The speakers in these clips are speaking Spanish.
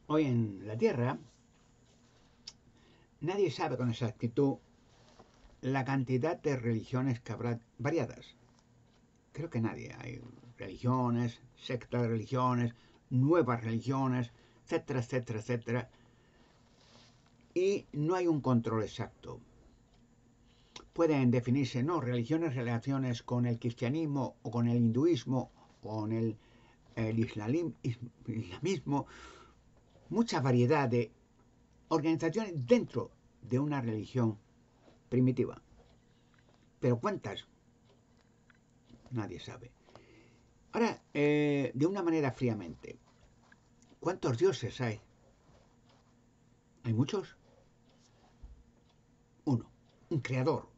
Hoy en la Tierra nadie sabe con exactitud la cantidad de religiones que habrá variadas. Creo que nadie. Hay religiones, sectas de religiones, nuevas religiones, etcétera, etcétera, etcétera. Y no hay un control exacto. Pueden definirse, no, religiones, relaciones con el cristianismo o con el hinduismo o con el islamismo, mucha variedad de organizaciones dentro de una religión primitiva. Pero ¿cuántas? Nadie sabe. Ahora, de una manera fríamente, ¿cuántos dioses hay? ¿Hay muchos? Uno, un creador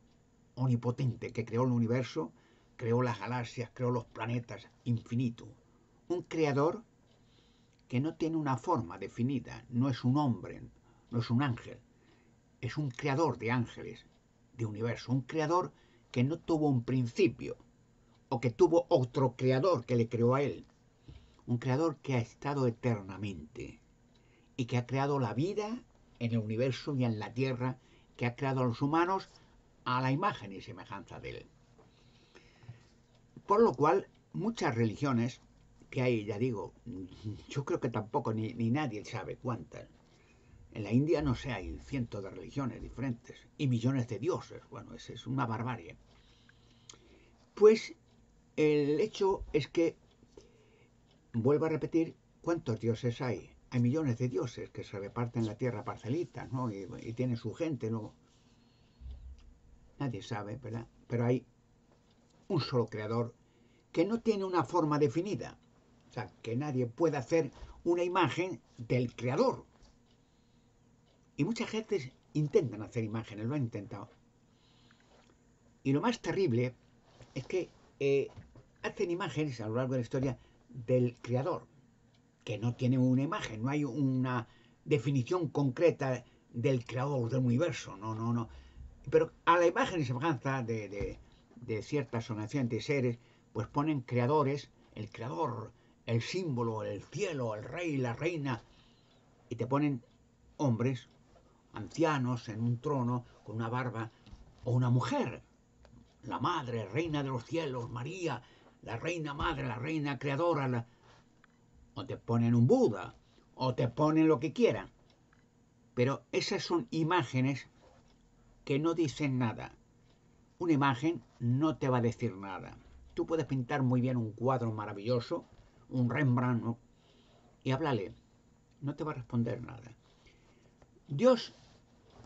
omnipotente que creó el universo, creó las galaxias, creó los planetas, infinito. Un creador que no tiene una forma definida, no es un hombre, no es un ángel, es un creador de ángeles, de universo, un creador que no tuvo un principio o que tuvo otro creador que le creó a él, un creador que ha estado eternamente y que ha creado la vida en el universo y en la tierra, que ha creado a los humanos a la imagen y semejanza de él. Por lo cual, muchas religiones que hay, ya digo, yo creo que tampoco ni nadie sabe cuántas. En la India, no sé, hay cientos de religiones diferentes y millones de dioses. Bueno, es una barbarie. Pues el hecho es que, vuelvo a repetir, ¿cuántos dioses hay? Hay millones de dioses que se reparten la tierra a parcelitas, ¿no? Y tienen su gente, ¿no? Nadie sabe, ¿verdad? Pero hay un solo creador que no tiene una forma definida. O sea, que nadie puede hacer una imagen del creador. Y muchas veces intentan hacer imágenes, lo han intentado. Y lo más terrible es que hacen imágenes a lo largo de la historia del creador, que no tiene una imagen, no hay una definición concreta del creador del universo, no, no, no. Pero a la imagen y semejanza de ciertas organizaciones de seres, pues ponen creadores, el creador, el símbolo, el cielo, el rey, la reina, y te ponen hombres, ancianos, en un trono, con una barba, o una mujer, la madre, reina de los cielos, María, la reina madre, la reina creadora, o te ponen un Buda, o te ponen lo que quieran. Pero esas son imágenes que no dicen nada. Una imagen no te va a decir nada. Tú puedes pintar muy bien un cuadro maravilloso, un Rembrandt, ¿no? Y háblale, no te va a responder nada. Dios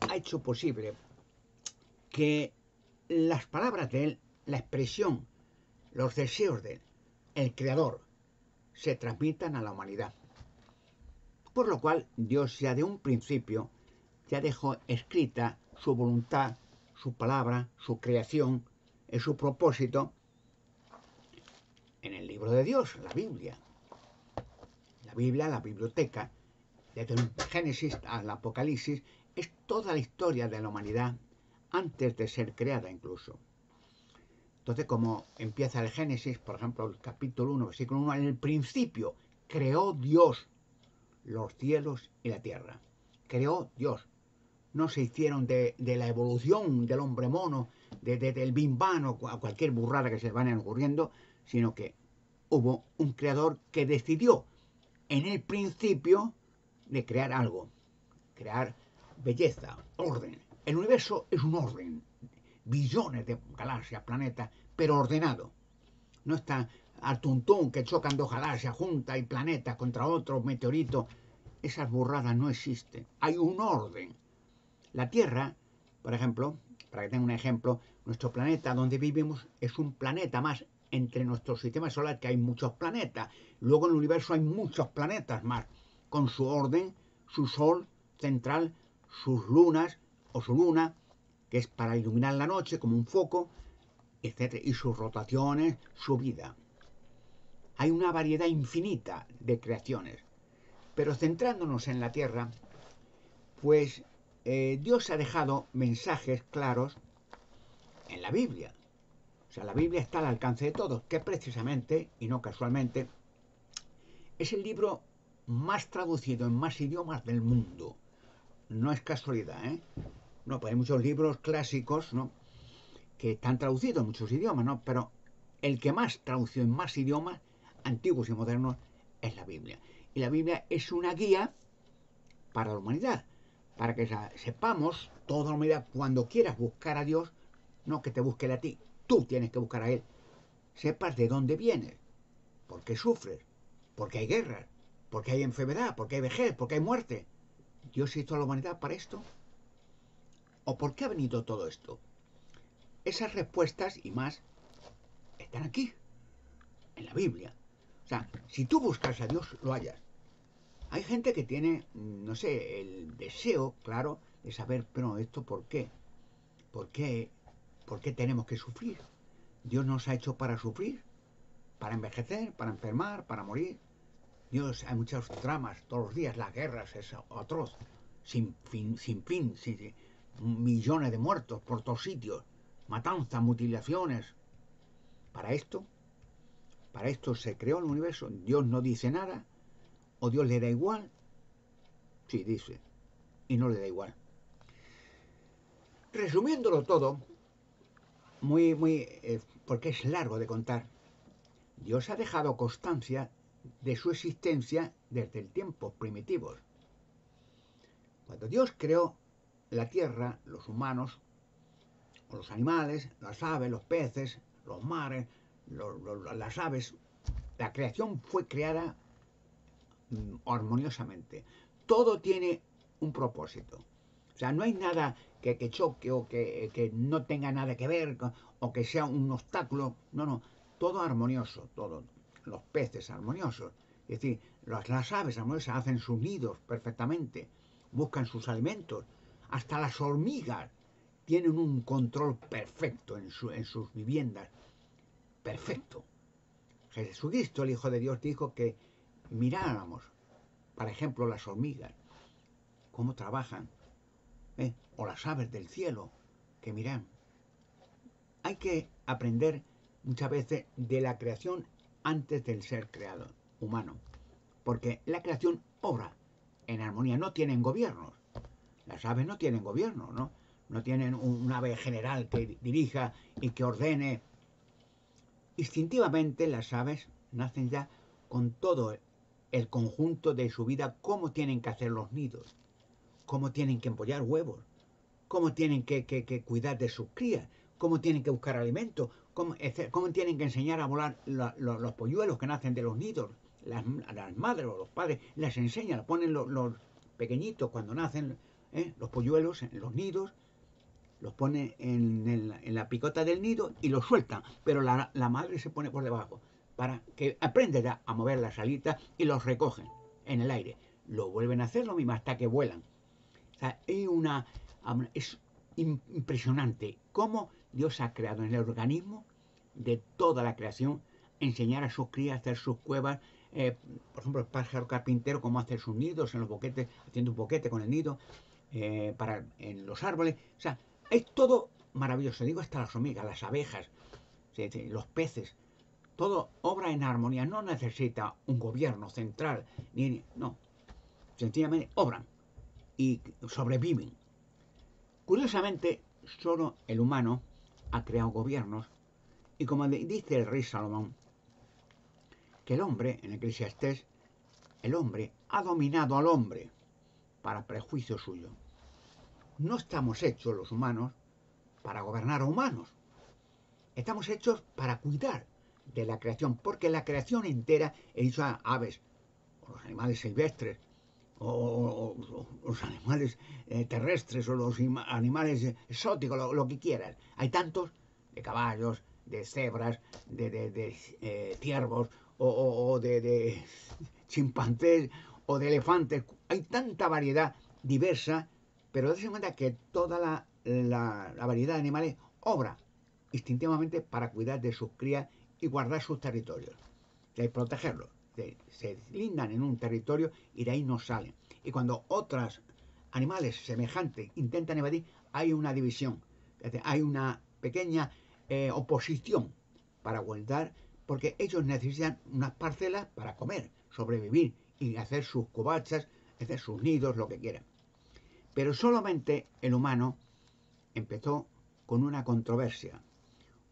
ha hecho posible que las palabras de Él, la expresión, los deseos de Él, el Creador, se transmitan a la humanidad. Por lo cual, Dios ya de un principio ya dejó escrita su voluntad, su palabra, su creación, su propósito en el libro de Dios, la Biblia. La Biblia, la biblioteca, desde el Génesis al Apocalipsis, es toda la historia de la humanidad antes de ser creada incluso. Entonces, como empieza el Génesis, por ejemplo, el capítulo 1, versículo 1, en el principio creó Dios los cielos y la tierra. Creó Dios. No se hicieron de la evolución del hombre mono, del Big Bang o cualquier burrada que se les vayan ocurriendo, sino que hubo un creador que decidió en el principio de crear algo, crear belleza, orden. El universo es un orden, billones de galaxias, planetas, pero ordenado. No está al tuntún que chocan dos galaxias juntas y planetas contra otros meteoritos. Esas burradas no existen. Hay un orden. La Tierra, por ejemplo, para que tenga un ejemplo, nuestro planeta donde vivimos es un planeta más entre nuestro sistema solar, que hay muchos planetas. Luego en el universo hay muchos planetas más, con su orden, su sol central, sus lunas o su luna, que es para iluminar la noche como un foco, etc. Y sus rotaciones, su vida. Hay una variedad infinita de creaciones. Pero centrándonos en la Tierra, pues Dios ha dejado mensajes claros en la Biblia. O sea, la Biblia está al alcance de todos, que precisamente, y no casualmente, es el libro más traducido en más idiomas del mundo. No es casualidad, ¿eh? No, pues hay muchos libros clásicos, ¿no?, que están traducidos en muchos idiomas, ¿no? Pero el que más traducido en más idiomas, antiguos y modernos, es la Biblia. Y la Biblia es una guía para la humanidad, para que sepamos, toda la humanidad, cuando quieras buscar a Dios, no que te busque a ti, tú tienes que buscar a Él. Sepas de dónde vienes, por qué sufres, por qué hay guerras, por qué hay enfermedad, por qué hay vejez, por qué hay muerte. ¿Dios hizo a la humanidad para esto? ¿O por qué ha venido todo esto? Esas respuestas y más están aquí, en la Biblia. O sea, si tú buscas a Dios, lo hallas. Hay gente que tiene, no sé, el deseo, claro, de saber, pero esto ¿por qué? ¿Por qué? ¿Por qué tenemos que sufrir? Dios nos ha hecho para sufrir, para envejecer, para enfermar, para morir. Dios, hay muchas tramas todos los días, las guerras es atroz, sin fin, millones de muertos por todos sitios, matanzas, mutilaciones. Para esto se creó el universo. Dios no dice nada, o Dios le da igual. Sí, dice, y no le da igual. Resumiéndolo todo, porque es largo de contar, Dios ha dejado constancia de su existencia desde el tiempos primitivos. Cuando Dios creó la tierra, los humanos, los animales, las aves, los peces, los mares, las aves, la creación fue creada armoniosamente. Todo tiene un propósito. O sea, no hay nada que choque o que no tenga nada que ver o que sea un obstáculo. No, no. Todo armonioso, todo. Los peces armoniosos. Es decir, las aves armoniosas hacen sus nidos perfectamente, buscan sus alimentos. Hasta las hormigas tienen un control perfecto en sus viviendas. Perfecto. Jesucristo, el Hijo de Dios, dijo que miráramos, por ejemplo, las hormigas, cómo trabajan, o las aves del cielo, que miran. Hay que aprender muchas veces de la creación antes del ser creado, humano, porque la creación obra en armonía, no tienen gobiernos. Las aves no tienen gobierno, ¿no? No tienen un ave general que dirija y que ordene. Instintivamente las aves nacen ya con todo el conjunto de su vida, cómo tienen que hacer los nidos, cómo tienen que empollar huevos, cómo tienen que cuidar de sus crías, cómo tienen que buscar alimento, cómo tienen que enseñar a volar los polluelos que nacen de los nidos. Las madres o los padres las enseñan, ponen los pequeñitos cuando nacen, los polluelos en los nidos, los pone en la picota del nido y los sueltan, pero la madre se pone por debajo para que aprenda a mover las alitas y los recogen en el aire. Lo vuelven a hacer lo mismo hasta que vuelan. O sea, es impresionante cómo Dios ha creado en el organismo de toda la creación enseñar a sus crías a hacer sus cuevas. Por ejemplo, el pájaro carpintero, cómo hacer sus nidos en los boquetes, haciendo un boquete con el nido en los árboles. O sea, es todo maravilloso. Digo, hasta las hormigas, las abejas, los peces. Todo obra en armonía. No necesita un gobierno central. No. Sencillamente obran y sobreviven. Curiosamente, solo el humano ha creado gobiernos. Y como dice el rey Salomón, que el hombre, en Eclesiastés, el hombre ha dominado al hombre para prejuicio suyo. No estamos hechos los humanos para gobernar a humanos. Estamos hechos para cuidar de la creación, porque la creación entera, he dicho a aves, o los animales silvestres, o los animales terrestres, o los animales exóticos, lo que quieras. Hay tantos, de caballos, de cebras, de ciervos, o de chimpancés, o de elefantes. Hay tanta variedad diversa, pero dése cuenta que toda la variedad de animales obra instintivamente para cuidar de sus crías y guardar sus territorios, de protegerlos. Se lindan en un territorio y de ahí no salen. Y cuando otros animales semejantes intentan evadir, hay una división, hay una pequeña oposición para guardar, porque ellos necesitan unas parcelas para comer, sobrevivir y hacer sus covachas, hacer sus nidos, lo que quieran. Pero solamente el humano empezó con una controversia,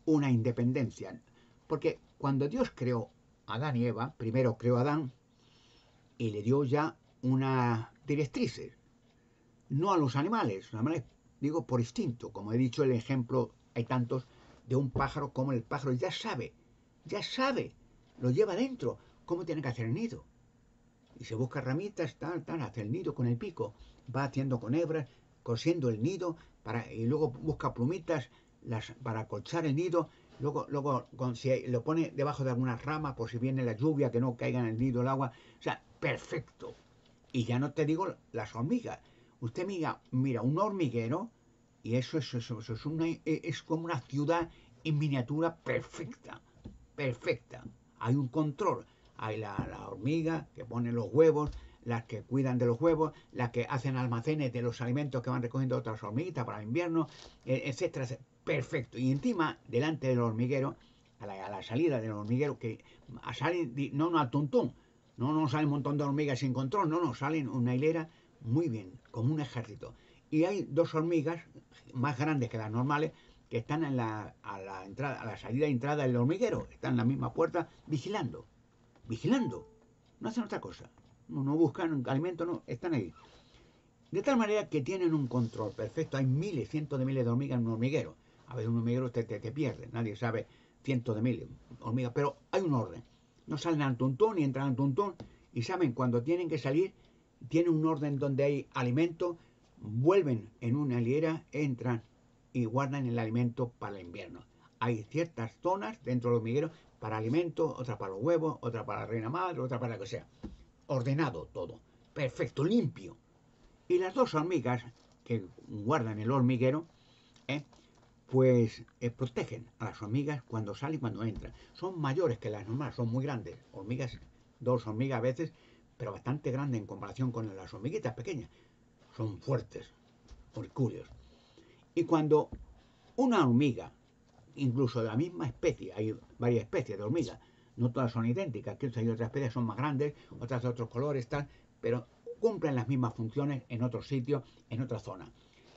una independencia. Porque cuando Dios creó a Adán y Eva, primero creó a Adán y le dio ya unas directrices, no a los animales, digo por instinto, como he dicho el ejemplo, hay tantos de un pájaro como el pájaro ya sabe, lo lleva dentro, cómo tiene que hacer el nido. Y se busca ramitas, hace el nido con el pico, va haciendo con hebras, cosiendo el nido, y luego busca plumitas para acolchar el nido, luego lo pone debajo de algunas ramas por si viene la lluvia, que no caiga en el nido el agua, o sea, perfecto. Y ya no te digo las hormigas. Usted mira un hormiguero y eso es como una ciudad en miniatura perfecta, perfecta. Hay un control. Hay la hormiga que pone los huevos, las que cuidan de los huevos, las que hacen almacenes de los alimentos que van recogiendo otras hormiguitas para el invierno, etcétera, etcétera. Perfecto. Y encima, delante del hormiguero, a la salida del hormiguero, que salen, no al tuntún, no sale un montón de hormigas sin control, no, salen una hilera muy bien, como un ejército. Y hay dos hormigas más grandes que las normales que están a la salida e entrada del hormiguero, están en la misma puerta vigilando, no hacen otra cosa, no buscan alimento, no, están ahí. De tal manera que tienen un control perfecto, hay miles, cientos de miles de hormigas en un hormiguero. A veces un hormiguero te pierde, nadie sabe cientos de miles de hormigas, pero hay un orden. No salen al tuntún ni entran al tuntún y saben cuando tienen que salir, tienen un orden donde hay alimento, vuelven en una hilera, entran y guardan el alimento para el invierno. Hay ciertas zonas dentro del hormiguero para alimento, otra para los huevos, otra para la reina madre, otra para lo que sea. Ordenado todo, perfecto, limpio. Y las dos hormigas que guardan el hormiguero, pues protegen a las hormigas cuando salen y cuando entran. Son mayores que las normales, son muy grandes. Dos hormigas a veces, pero bastante grandes en comparación con las hormiguitas pequeñas. Son fuertes, hercúleos. Y cuando una hormiga, incluso de la misma especie, hay varias especies de hormigas, no todas son idénticas, que hay otras especies son más grandes, otras de otros colores, tal, pero cumplen las mismas funciones en otros sitios, en otra zona.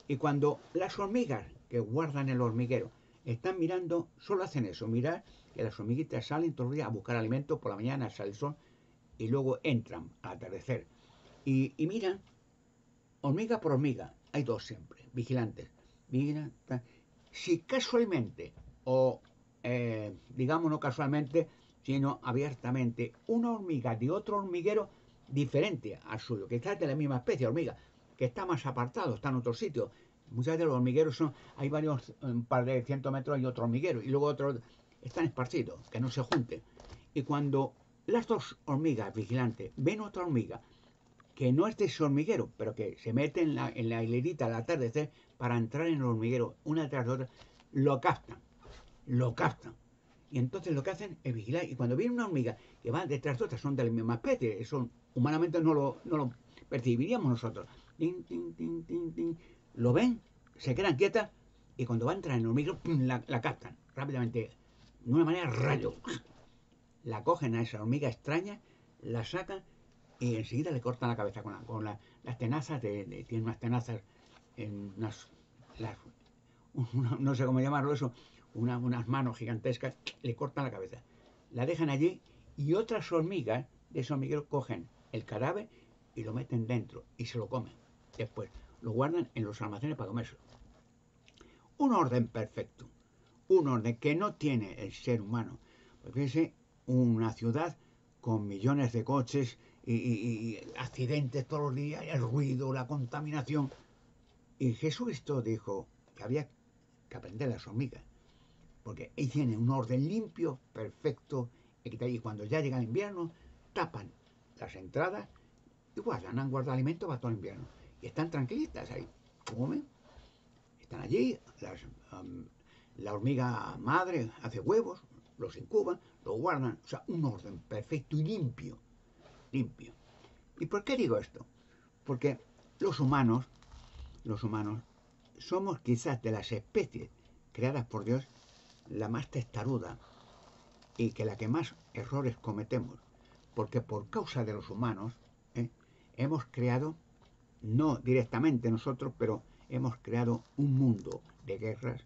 Y cuando las hormigas que guardan el hormiguero están mirando, solo hacen eso, mirar que las hormiguitas salen todos los días a buscar alimento, por la mañana sale el sol, y luego entran al atardecer. Y miran, hormiga por hormiga, hay dos siempre, vigilantes. Miran, si casualmente, o digamos no casualmente, sino abiertamente, una hormiga de otro hormiguero diferente al suyo, que está de la misma especie de hormiga, que está más apartado, está en otro sitio. Muchas veces los hormigueros hay varios, un par de cientos metros hay otro hormiguero, y luego otros están esparcidos, que no se junten. Y cuando las dos hormigas vigilantes ven otra hormiga que no es de ese hormiguero, pero que se mete en la hilerita al atardecer para entrar en el hormiguero, una tras otra, lo captan. Y entonces lo que hacen es vigilar. Y cuando viene una hormiga que va detrás de otras, son de la misma especie, eso humanamente no lo percibiríamos nosotros. Tin, tin, tin, tin, tin. Lo ven, se quedan quietas y cuando va a entrar en el hormiguero, la captan rápidamente. De una manera rayo. La cogen a esa hormiga extraña, la sacan y enseguida le cortan la cabeza las tenazas, tiene unas tenazas, no sé cómo llamarlo eso, unas manos gigantescas, le cortan la cabeza. La dejan allí y otras hormigas de ese hormiguero cogen el cadáver y lo meten dentro y se lo comen. Después lo guardan en los almacenes para comérselo. Un orden perfecto, un orden que no tiene el ser humano. Pues fíjense, una ciudad con millones de coches y accidentes todos los días, el ruido, la contaminación. Y Jesucristo dijo que había que aprender las hormigas, porque ahí tienen un orden limpio, perfecto, y cuando ya llega el invierno, tapan las entradas y han guardado alimentos para todo el invierno. Y están tranquilitas ahí, comen, están allí, la hormiga madre hace huevos, los incuban, los guardan, o sea, un orden perfecto y limpio. ¿Y por qué digo esto? Porque los humanos somos quizás de las especies creadas por Dios la más testaruda y que la que más errores cometemos. porque por causa de los humanos ¿eh? hemos creado, no directamente nosotros, pero hemos creado un mundo de guerras,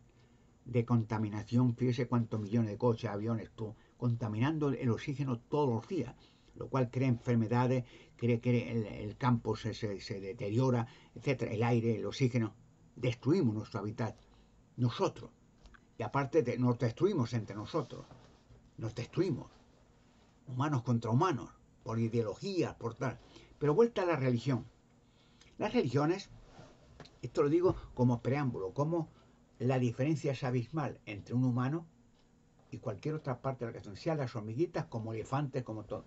de contaminación. Fíjese cuántos millones de coches, aviones, todo, contaminando el oxígeno todos los días, lo cual crea enfermedades, cree que el campo se deteriora, etcétera, el aire, el oxígeno. Destruimos nuestro hábitat, nosotros. Y aparte nos destruimos entre nosotros, nos destruimos, humanos contra humanos, por ideologías, por tal. Pero vuelta a la religión. Las religiones, esto lo digo como preámbulo, como la diferencia es abismal entre un humano y cualquier otra parte de la creación, sean las hormiguitas como elefantes, como todo.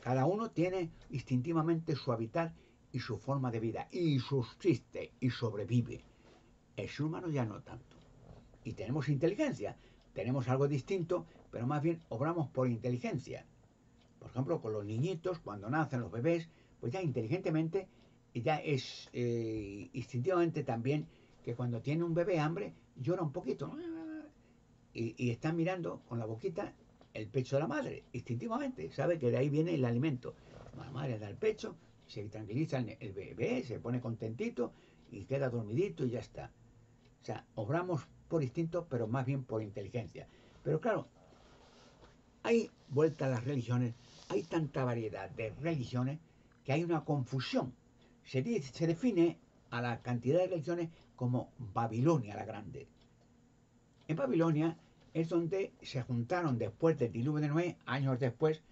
Cada uno tiene instintivamente su hábitat y su forma de vida, y subsiste y sobrevive. El ser humano ya no tanto. Y tenemos inteligencia, tenemos algo distinto, pero más bien obramos por inteligencia. Por ejemplo, con los niñitos, cuando nacen los bebés, pues ya inteligentemente, ya es instintivamente también que cuando tiene un bebé hambre, llora un poquito. Y está mirando con la boquita el pecho de la madre, instintivamente. Sabe que de ahí viene el alimento. La madre da el pecho, se tranquiliza el bebé, se pone contentito y queda dormidito y ya está. O sea, obramos por instinto, pero más bien por inteligencia. Pero claro, hay vuelta a las religiones, hay tanta variedad de religiones que hay una confusión. Se define a la cantidad de religiones como Babilonia la Grande. En Babilonia es donde se juntaron después del diluvio de Noé, años después,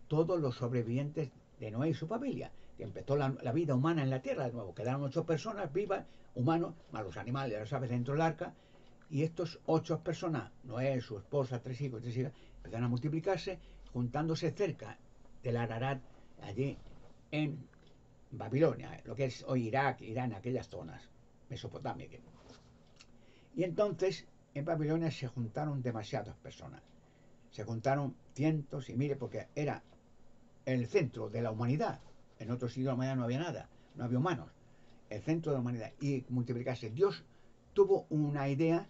todos los sobrevivientes de Noé y su familia, que empezó la vida humana en la tierra de nuevo. Quedaron 8 personas vivas, humanos, más los animales, las aves dentro del arca, y estos 8 personas, Noé, su esposa, 3 hijos, 3 hijas, empezaron a multiplicarse, juntándose cerca del Ararat, allí en Babilonia, lo que es hoy Irak, Irán, aquellas zonas, Mesopotamia. Y entonces en Babilonia se juntaron demasiadas personas. Se juntaron cientos y miles, porque era el centro de la humanidad. En otros sitios de la humanidad no había nada, no había humanos. El centro de la humanidad. Y multiplicarse. Dios tuvo una idea,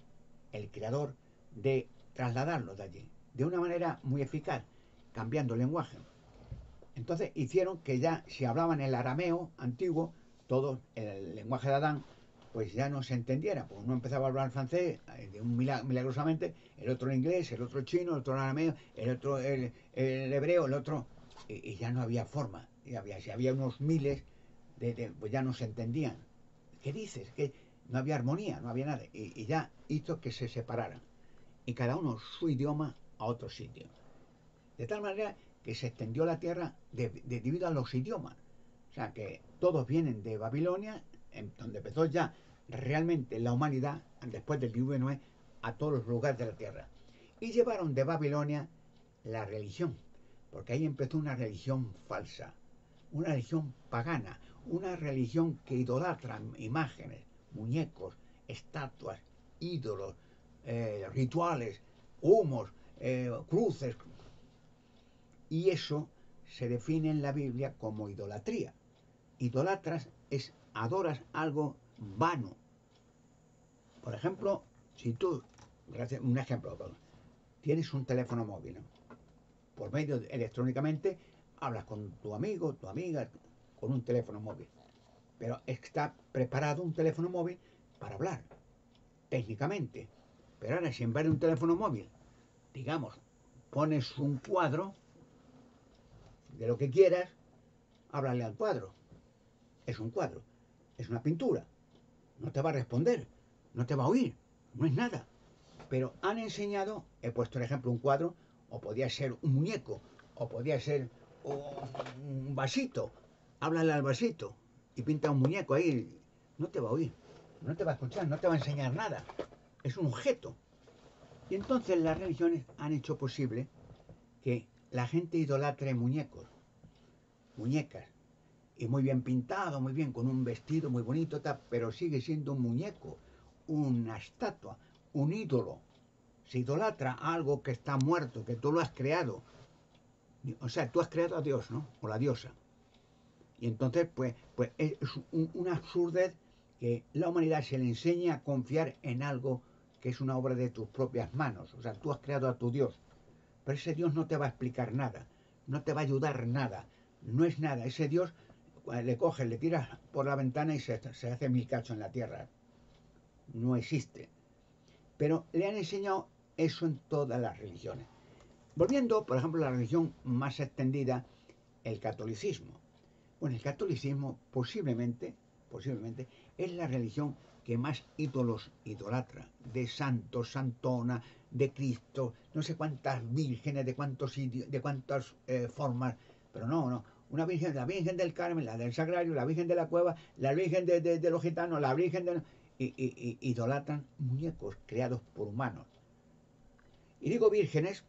el creador, de trasladarlos de allí. De una manera muy eficaz, cambiando el lenguaje. Entonces hicieron que ya, si hablaban el arameo antiguo, todo el lenguaje de Adán, pues ya no se entendiera, porque uno empezaba a hablar francés milagrosamente, el otro el inglés, el otro el chino, el otro el arameo, el otro el hebreo, el otro, y ya no había forma, si había unos miles, pues ya no se entendían. ¿Qué dices? Que no había armonía, no había nada, y ya hizo que se separaran, y cada uno su idioma a otro sitio. De tal manera que se extendió la tierra debido a los idiomas. O sea que todos vienen de Babilonia, donde empezó ya realmente la humanidad, después del diluvio de Noé, a todos los lugares de la tierra. Y llevaron de Babilonia la religión, porque ahí empezó una religión falsa, una religión pagana, una religión que idolatra imágenes, muñecos, estatuas, ídolos, rituales, humos, cruces. Y eso se define en la Biblia como idolatría. Idolatras es adoras algo vano. Por ejemplo, si tú, un ejemplo, tienes un teléfono móvil, ¿no? Por medio electrónicamente hablas con tu amigo, tu amiga, con un teléfono móvil. Pero está preparado un teléfono móvil para hablar, técnicamente. Pero ahora, si en vez de un teléfono móvil, digamos, pones un cuadro de lo que quieras, háblale al cuadro. Es un cuadro, es una pintura. No te va a responder, no te va a oír, no es nada. Pero han enseñado, he puesto el ejemplo un cuadro, o podía ser un muñeco, o podía ser un vasito. Háblale al vasito y pinta un muñeco ahí. No te va a oír, no te va a escuchar, no te va a enseñar nada. Es un objeto. Y entonces las religiones han hecho posible que la gente idolatre muñecos, muñecas, y muy bien pintado, muy bien, con un vestido muy bonito, pero sigue siendo un muñeco, una estatua, un ídolo. Se idolatra algo que está muerto, que tú lo has creado. O sea, tú has creado a Dios, ¿no? O la diosa. Y entonces, pues es una absurdez que la humanidad se le enseña a confiar en algo que es una obra de tus propias manos. O sea, tú has creado a tu Dios. Pero ese Dios no te va a explicar nada. no te va a ayudar nada, no es nada. Ese Dios le coges, le tiras por la ventana y se hace mil cachos en la tierra. No existe. Pero le han enseñado eso en todas las religiones. Volviendo, por ejemplo, a la religión más extendida, el catolicismo. Bueno, el catolicismo posiblemente es la religión que más ídolos idolatra, de santos, santona, de Cristo, no sé cuántas vírgenes, de cuántas formas, pero no, una virgen, la Virgen del Carmen, la del Sagrario, la Virgen de la Cueva, la Virgen de los Gitanos, la Virgen de... Y idolatran muñecos creados por humanos. Y digo vírgenes,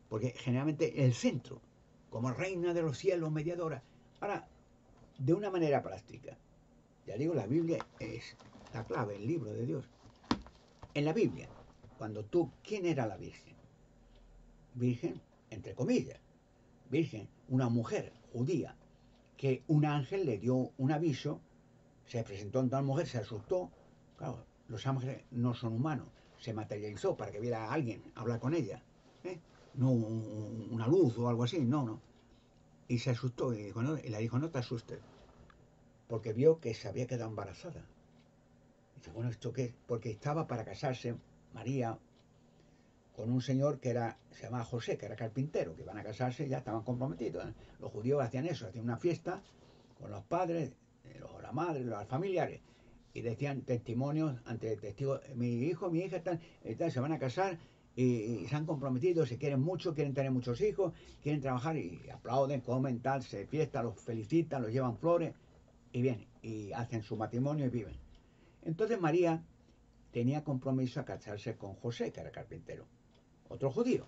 porque generalmente el centro, como reina de los cielos, mediadora. Ahora, de una manera práctica, ya digo, la Biblia es la clave, el libro de Dios. En la Biblia, ¿quién era la Virgen? Virgen, entre comillas, Virgen, una mujer judía, que un ángel le dio un aviso, se presentó ante una mujer, se asustó, claro, los ángeles no son humanos, se materializó para que viera a alguien hablar con ella, no una luz o algo así, no. Y se asustó y le dijo, no te asustes, porque vio que se había quedado embarazada. Y dice, bueno, ¿esto qué es? Porque estaba para casarse María con un señor se llamaba José, que era carpintero, que iban a casarse y ya estaban comprometidos. Los judíos hacían eso, hacían una fiesta con los padres, la madre, los familiares, y decían testimonios ante testigos, mi hijo, mi hija, se van a casar y se han comprometido, se quieren mucho, quieren tener muchos hijos, quieren trabajar y aplauden, comen, tal, se fiesta, los felicitan, los llevan flores y bien, y hacen su matrimonio y viven. Entonces María tenía compromiso a casarse con José, que era carpintero, otro judío,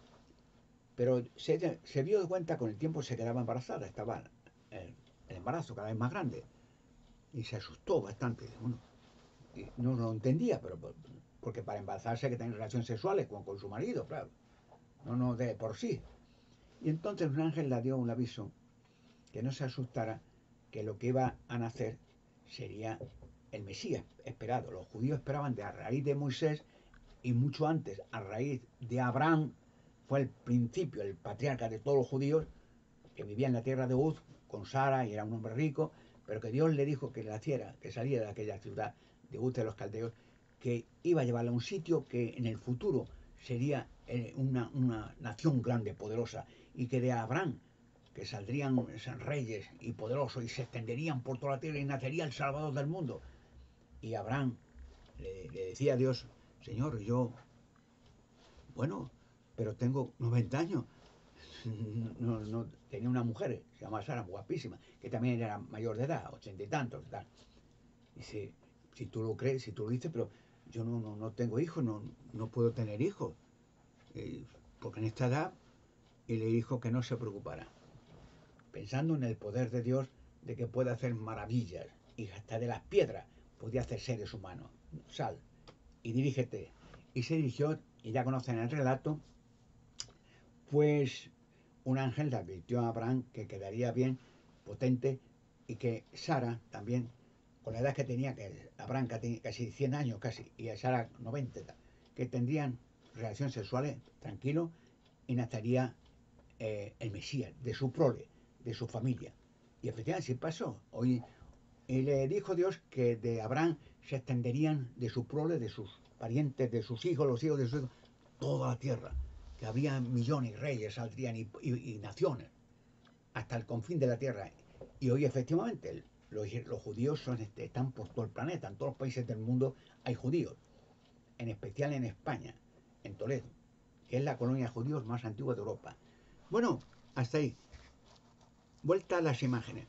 pero se dio cuenta con el tiempo se quedaba embarazada, estaba el embarazo cada vez más grande y se asustó bastante. Bueno, y no lo entendía, pero porque para embarazarse hay que tener relaciones sexuales con su marido, claro, no de por sí. Y entonces un ángel le dio un aviso que no se asustara, que lo que iba a nacer sería el Mesías esperado. Los judíos esperaban a raíz de Moisés y mucho antes, a raíz de Abraham, fue el principio, el patriarca de todos los judíos, que vivía en la tierra de Uz con Sara y era un hombre rico, pero que Dios le dijo que naciera, que saliera de aquella ciudad de Uz de los caldeos, que iba a llevarla a un sitio que en el futuro sería una nación grande, poderosa, y que de Abraham, que saldrían reyes y poderosos y se extenderían por toda la tierra y nacería el Salvador del mundo. Y Abraham le decía a Dios, Señor, bueno, pero tengo 90 años. No, tenía una mujer, se llamaba Sara, guapísima, que también era mayor de edad, 80 y tantos. Tal. Dice, si tú lo crees, si tú lo dices, pero yo no tengo hijos, no puedo tener hijos. Porque en esta edad, y le dijo que no se preocupara, pensando en el poder de Dios de que puede hacer maravillas, y hasta de las piedras podía hacer seres humanos. Sal y dirígete. Y se dirigió, y ya conocen el relato, pues un ángel le advirtió a Abraham que quedaría bien, potente, y que Sara también, con la edad que tenía, que Abraham tenía casi 100 años casi, y a Sara 90, que tendrían relaciones sexuales tranquilos y nacería el Mesías, de su prole, de su familia. Y efectivamente sí pasó. Y le dijo Dios que de Abraham se extenderían de su prole, de sus parientes, de sus hijos, los hijos de sus hijos, toda la tierra, que habría millones, reyes saldrían y naciones, hasta el confín de la tierra. Y hoy efectivamente los judíos están por todo el planeta, en todos los países del mundo hay judíos, en especial en España, en Toledo, que es la colonia de judíos más antigua de Europa. Bueno, hasta ahí. Vuelta a las imágenes.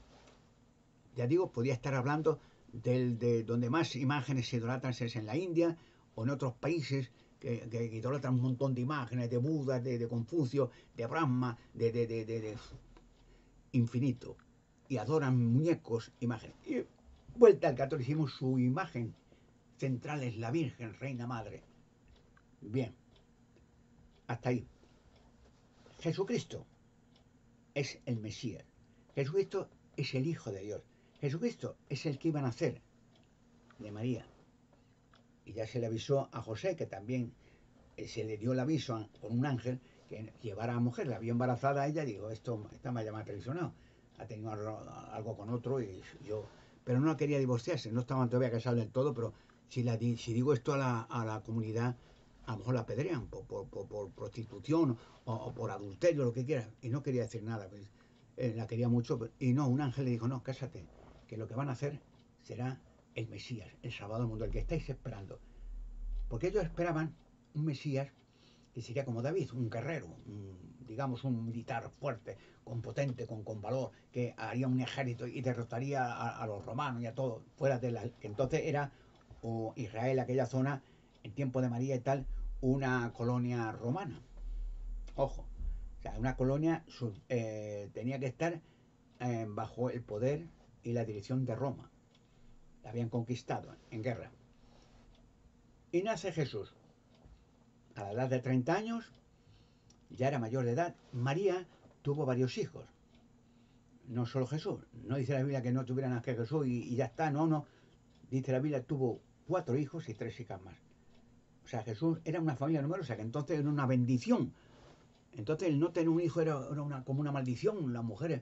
Ya digo, podía estar hablando de donde más imágenes se idolatran es en la India o en otros países que idolatran un montón de imágenes de Buda, de Confucio, de Brahma, de infinito. Y adoran muñecos, imágenes. Y vuelta al catolicismo, su imagen central es la Virgen, Reina Madre. Bien, hasta ahí. Jesucristo es el Mesías. Jesucristo es el Hijo de Dios. Jesucristo es el que iba a nacer de María. Y ya se le avisó a José, que también se le dio el aviso con un ángel, que llevara a la mujer, la vio embarazada a ella, digo, esta me ha llamado traicionado, ha tenido algo con otro y yo, pero no quería divorciarse, no estaban todavía casados del todo, pero si digo esto a la comunidad, a lo mejor la apedrean por prostitución o por adulterio, lo que quiera, y no quería decir nada, pues, la quería mucho, y no, un ángel le dijo, no, cásate, que lo que van a hacer será el Mesías, el Salvador del mundo, el que estáis esperando, porque ellos esperaban un Mesías que sería como David, un guerrero, digamos un militar fuerte, con potente, con valor, que haría un ejército y derrotaría a los romanos y a todo, fuera de la... Entonces era Israel, aquella zona, en tiempo de María y tal, una colonia romana. Ojo, o sea, una colonia tenía que estar bajo el poder y la dirección de Roma. La habían conquistado en guerra. Y nace Jesús. A la edad de 30 años, ya era mayor de edad. María tuvo varios hijos. No solo Jesús. No dice la Biblia que no tuvieran más que Jesús y ya está. No, no. Dice la Biblia tuvo 4 hijos y 3 hijas más. O sea, Jesús era una familia numerosa, que entonces era una bendición. Entonces el no tener un hijo era como una maldición. Las mujeres...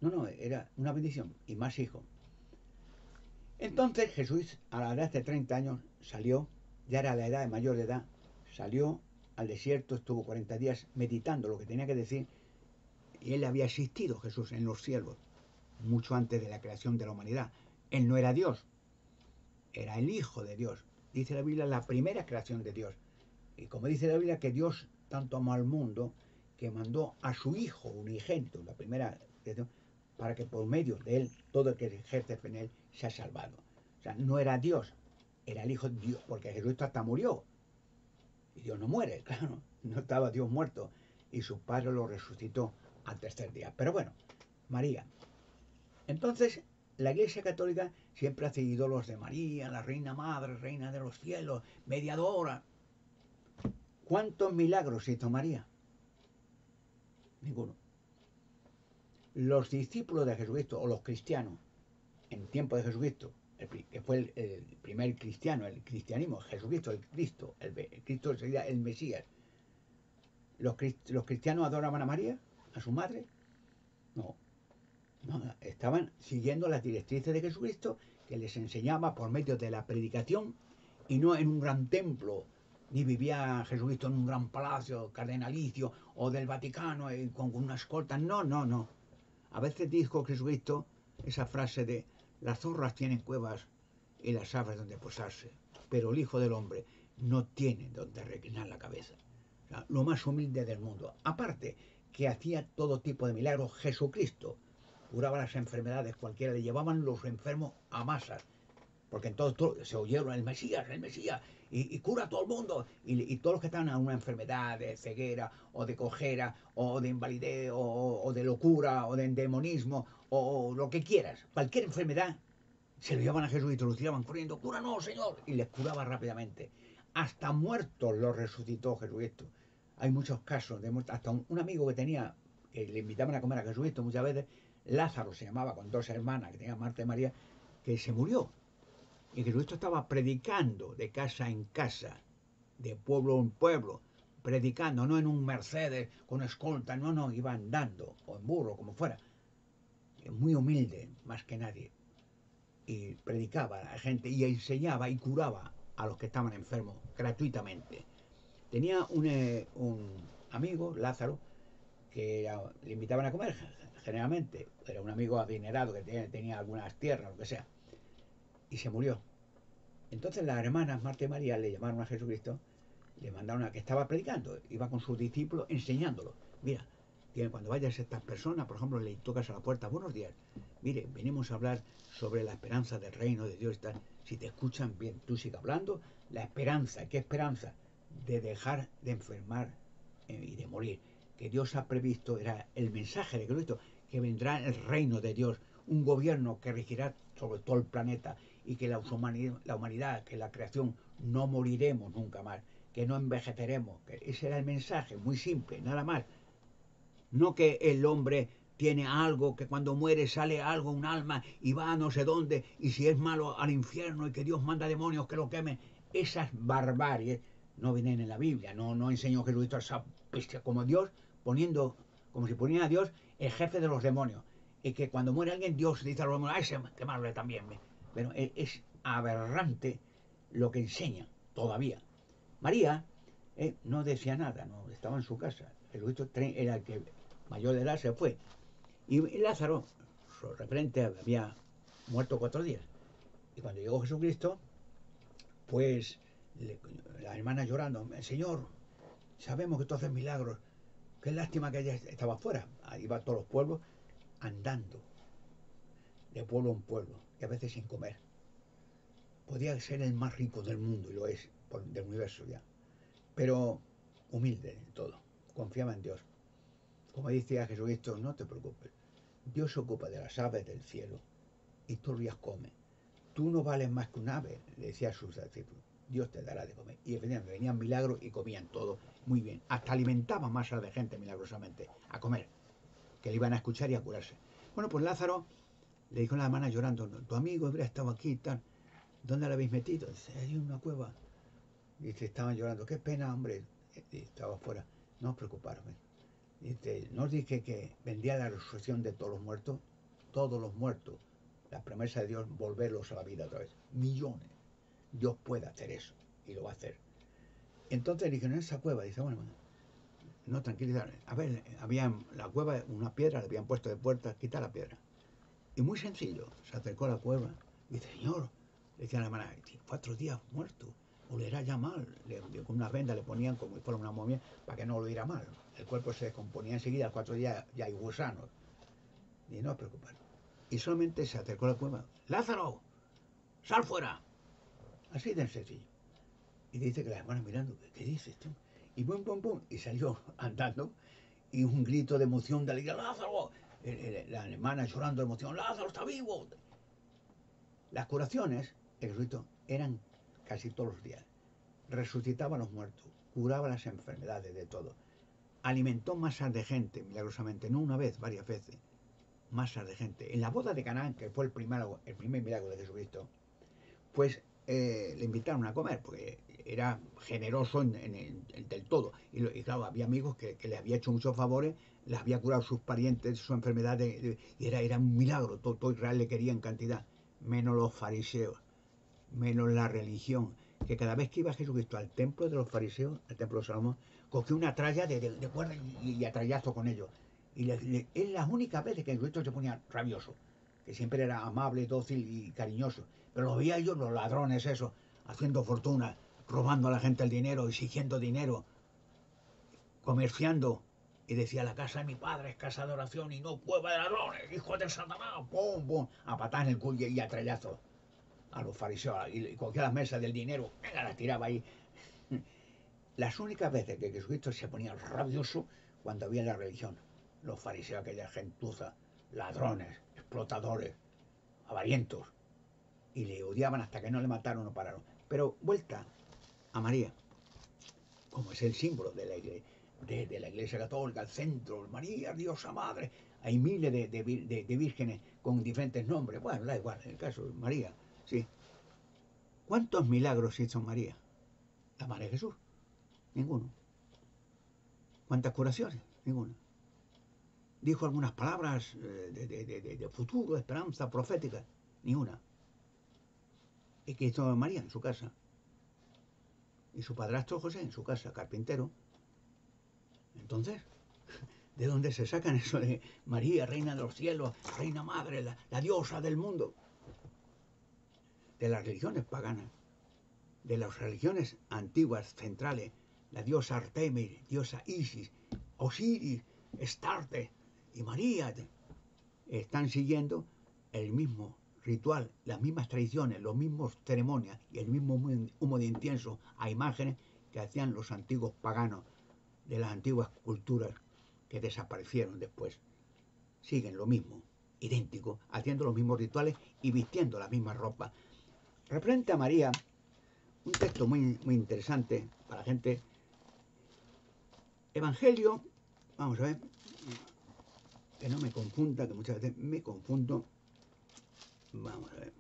No, era una bendición. Y más hijos. Entonces Jesús, a la edad de 30 años, salió, ya era la edad de mayor de edad, salió al desierto, estuvo 40 días meditando lo que tenía que decir, y él había existido, Jesús, en los cielos, mucho antes de la creación de la humanidad. Él no era Dios, era el Hijo de Dios. Dice la Biblia, la primera creación de Dios. Y como dice la Biblia, que Dios tanto amó al mundo, que mandó a su Hijo unigénito, la primera creación, para que por medio de él, todo el que ejerce en él, sea salvado. O sea, no era Dios, era el Hijo de Dios, porque Jesucristo hasta murió. Y Dios no muere, claro, no estaba Dios muerto. Y su Padre lo resucitó al tercer día. Pero bueno, María. Entonces, la Iglesia Católica siempre hace ídolos de María, la Reina Madre, Reina de los cielos, mediadora. ¿Cuántos milagros hizo María? Ninguno. Los discípulos de Jesucristo, o los cristianos, en tiempo de Jesucristo, que fue el primer cristiano, el cristianismo, Jesucristo, el Cristo sería el Mesías. ¿Los cristianos adoraban a María, a su madre? No, estaban siguiendo las directrices de Jesucristo, que les enseñaba por medio de la predicación, y no en un gran templo, ni vivía Jesucristo en un gran palacio cardenalicio o del Vaticano con una escolta. No. A veces dijo Jesucristo esa frase de las zorras tienen cuevas y las aves donde posarse, pero el Hijo del Hombre no tiene donde reclinar la cabeza. O sea, lo más humilde del mundo. Aparte que hacía todo tipo de milagros, Jesucristo curaba las enfermedades, cualquiera, le llevaban los enfermos a masas, porque entonces se oyeron el Mesías, y cura a todo el mundo, y todos los que estaban a una enfermedad de ceguera, o de cojera, o de invalidez, o de locura, o de endemonismo, o lo que quieras, cualquier enfermedad, se lo llevaban a Jesús y te lo tiraban corriendo, cúranos, Señor, y les curaba rápidamente. Hasta muertos los resucitó Jesucristo. Hay muchos casos de muertos, hasta un amigo que tenía, que le invitaban a comer a Jesucristo muchas veces, Lázaro se llamaba, con 2 hermanas, que tenían Marta y María, que se murió. Y Jesucristo estaba predicando de casa en casa, de pueblo en pueblo, predicando, no en un Mercedes con escolta, no, iba andando, o en burro, como fuera. Muy humilde, más que nadie. Y predicaba a la gente y enseñaba y curaba a los que estaban enfermos gratuitamente. Tenía un amigo, Lázaro, que le invitaban a comer, generalmente. Era un amigo adinerado que tenía algunas tierras, lo que sea. Y se murió. Entonces las hermanas Marta y María le llamaron a Jesucristo, le mandaron a que estaba predicando, iba con sus discípulos enseñándolo. Mira, cuando vayas a estas personas, por ejemplo, le tocas a la puerta, buenos días, mire, venimos a hablar sobre la esperanza del reino de Dios. Si te escuchan bien, tú sigue hablando. La esperanza, ¿qué esperanza? De dejar de enfermar y de morir. Que Dios ha previsto, era el mensaje de Cristo, que vendrá el reino de Dios, un gobierno que regirá sobre todo el planeta, y que la humanidad, que la creación, no moriremos nunca más, que no envejeceremos. Que ese era el mensaje, muy simple, nada más. No que el hombre tiene algo, que cuando muere sale algo, un alma, y va a no sé dónde, y si es malo al infierno, y que Dios manda demonios que lo quemen. Esas barbaries, Dios no las ha dicho. Dios ha dicho que no vienen en la Biblia, no enseñó Jesucristo a esa bestia como Dios, poniendo, como si poniera a Dios el jefe de los demonios. Y que cuando muere alguien, Dios dice a los demonios, ese quemarle también. Pero es aberrante lo que enseña todavía. María no decía nada, no estaba en su casa. Jesucristo era el que mayor de edad se fue. Y Lázaro, su referente, había muerto 4 días. Y cuando llegó Jesucristo, pues la hermana llorando, Señor, sabemos que tú haces milagros. Qué lástima que ella estaba afuera. Ahí va todos los pueblos andando, de pueblo en pueblo, y a veces sin comer. Podía ser el más rico del mundo, y lo es, del universo ya. Pero humilde en todo. Confiaba en Dios. Como decía Jesucristo, no te preocupes. Dios se ocupa de las aves del cielo y tú los comes. Tú no vales más que un ave, le decía a sus discípulos. Dios te dará de comer. Y efectivamente venían milagros y comían todo muy bien. Hasta alimentaban masas de gente milagrosamente a comer, que le iban a escuchar y a curarse. Bueno, pues Lázaro le dijo a la hermana llorando, tu amigo habría estado aquí y tal. ¿Dónde lo habéis metido? Dice, hay una cueva. Dice, estaban llorando. Qué pena, hombre. Y estaba afuera. No os preocuparos. Dice, no os dije que vendría la resurrección de todos los muertos. Todos los muertos. La promesa de Dios, volverlos a la vida otra vez. Millones. Dios puede hacer eso. Y lo va a hacer. Entonces dijeron, en esa cueva. Dice, bueno, no, tranquilidad. A ver, había en la cueva una piedra, le habían puesto de puerta, quita la piedra. Y muy sencillo, se acercó a la cueva. Dice, Señor, le decía a la hermana, 4 días muerto, olerá ya mal. Con una venda le ponían como si fuera una momia para que no oliera mal. El cuerpo se descomponía enseguida, 4 días ya hay gusanos. Y no os preocupéis. Y solamente se acercó a la cueva, Lázaro, sal fuera. Así de sencillo. Y dice que la hermana mirando, ¿qué dices tú? Y pum, pum, pum, y salió andando, y un grito de emoción de alegría, Lázaro. La hermana llorando de emoción, Lázaro está vivo. Las curaciones de Jesucristo eran casi todos los días. Resucitaba a los muertos, curaba las enfermedades de todo. Alimentó masas de gente, milagrosamente, no una vez, varias veces. Masas de gente. En la boda de Canaán, que fue el primer milagro de Jesucristo, pues le invitaron a comer, porque era generoso del todo. Y claro, había amigos que le había hecho muchos favores, les había curado sus parientes, su enfermedad, y era un milagro. Todo Israel le quería en cantidad, menos los fariseos, menos la religión, que cada vez que iba Jesucristo al templo de los fariseos, al templo de Salomón, cogió una tralla de cuerda y atrallazo con ellos. Y es la única vez que Jesucristo se ponía rabioso, que siempre era amable, dócil y cariñoso. Pero lo veía yo, los ladrones esos, haciendo fortuna, robando a la gente el dinero, exigiendo dinero, comerciando. Y decía, la casa de mi padre es casa de oración y no cueva de ladrones, hijo de Satanás, pum, pum, a patar en el culo y a trallazo a los fariseos y cogía las mesas del dinero, venga, las tiraba ahí. Las únicas veces que Jesucristo se ponía rabioso cuando había la religión, los fariseos, aquella gentuza, ladrones, explotadores, avarientos, y le odiaban hasta que no le mataron o pararon. Pero vuelta a María, como es el símbolo de la iglesia, de la iglesia católica, el centro, María, Diosa Madre, hay miles de vírgenes con diferentes nombres, bueno, da igual, en el caso de María, sí. ¿Cuántos milagros hizo María? La Madre de Jesús, ninguno. ¿Cuántas curaciones? Ninguna. Dijo algunas palabras de futuro, de esperanza, profética, ni una. ¿Y qué hizo María en su casa? Y su padrastro José en su casa, carpintero. Entonces, ¿de dónde se sacan eso de María, reina de los cielos, reina madre, la diosa del mundo? De las religiones paganas, de las religiones antiguas, centrales, la diosa Artemis, diosa Isis, Osiris, Astarte y María. Están siguiendo el mismo ritual, las mismas tradiciones, los mismos ceremonias y el mismo humo de incienso a imágenes que hacían los antiguos paganos de las antiguas culturas que desaparecieron después. Siguen lo mismo, idéntico, haciendo los mismos rituales y vistiendo la misma ropa. Referente a María, un texto muy interesante para la gente. Evangelio, vamos a ver, que no me confunda, que muchas veces me confundo. Vamos a ver.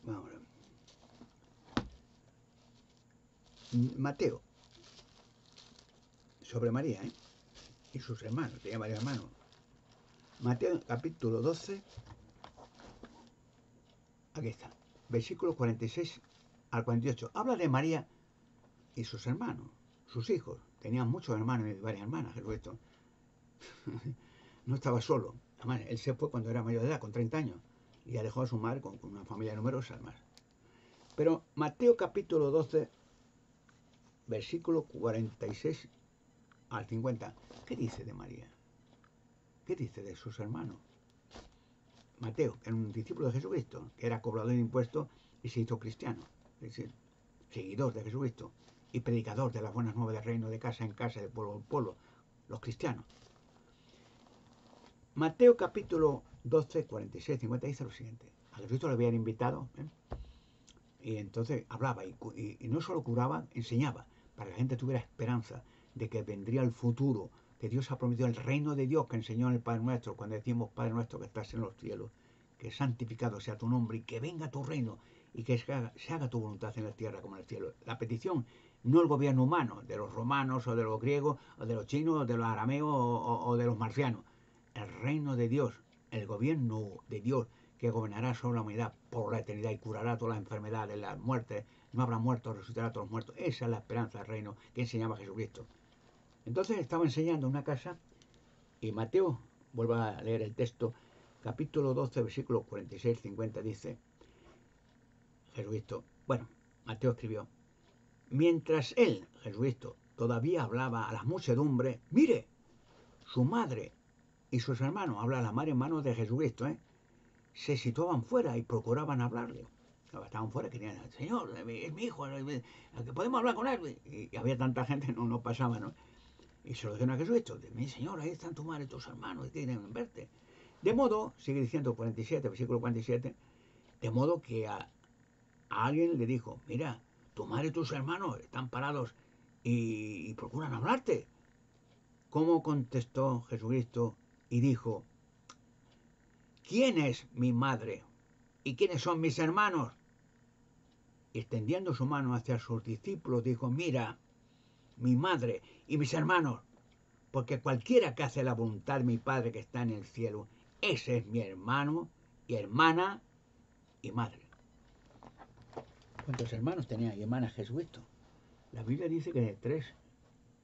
Vamos a ver. Mateo, sobre María, y sus hermanos, tenía varios hermanos. Mateo capítulo 12, aquí está, versículos 46 al 48. Habla de María y sus hermanos, sus hijos. Tenían muchos hermanos y varias hermanas, Jesucristo. No estaba solo. Además, él se fue cuando era mayor de edad, con 30 años, y ya dejó a su madre con una familia numerosa, además. Pero Mateo capítulo 12, versículo 46 al 50, ¿qué dice de María? ¿Qué dice de sus hermanos? Mateo, que era un discípulo de Jesucristo, que era cobrador de impuestos y se hizo cristiano, es decir, seguidor de Jesucristo y predicador de las buenas nuevas del reino, de casa en casa, de pueblo en pueblo, los cristianos. Mateo capítulo 12, 46, 50 dice lo siguiente. A Jesucristo le habían invitado, y entonces hablaba, y no solo curaba, enseñaba, para que la gente tuviera esperanza de que vendría el futuro, que Dios ha prometido el reino de Dios que enseñó en el Padre Nuestro, cuando decimos Padre Nuestro que estás en los cielos, que santificado sea tu nombre y que venga tu reino y que se haga tu voluntad en la tierra como en el cielo. La petición, no el gobierno humano, de los romanos o de los griegos o de los chinos o de los arameos o de los marcianos. El reino de Dios, el gobierno de Dios que gobernará sobre la humanidad por la eternidad y curará todas las enfermedades, las muertes, no habrá muertos, resucitará a todos los muertos. Esa es la esperanza del reino que enseñaba Jesucristo. Entonces estaba enseñando en una casa y Mateo, vuelvo a leer el texto, capítulo 12, versículos 46-50 dice, Jesucristo, bueno, Mateo escribió, mientras él, Jesucristo, todavía hablaba a las muchedumbres, mire, su madre y sus hermanos, habla la madre y hermanos de Jesucristo, se situaban fuera y procuraban hablarle. Estaban fuera, querían, Señor, es mi hijo, podemos hablar con él. Y había tanta gente, no pasaba, ¿no? Y se lo dijeron a Jesucristo, mi Señor, ahí están tu madre y tus hermanos, que quieren verte. De modo, sigue diciendo 47, versículo 47, de modo que a alguien le dijo, mira, tu madre y tus hermanos están parados y procuran hablarte. ¿Cómo contestó Jesucristo y dijo, ¿quién es mi madre? ¿Y quiénes son mis hermanos? Y extendiendo su mano hacia sus discípulos, dijo, mira, mi madre y mis hermanos, porque cualquiera que hace la voluntad de mi Padre que está en el cielo, ese es mi hermano y hermana y madre. ¿Cuántos hermanos tenía y hermanas Jesucristo? La Biblia dice que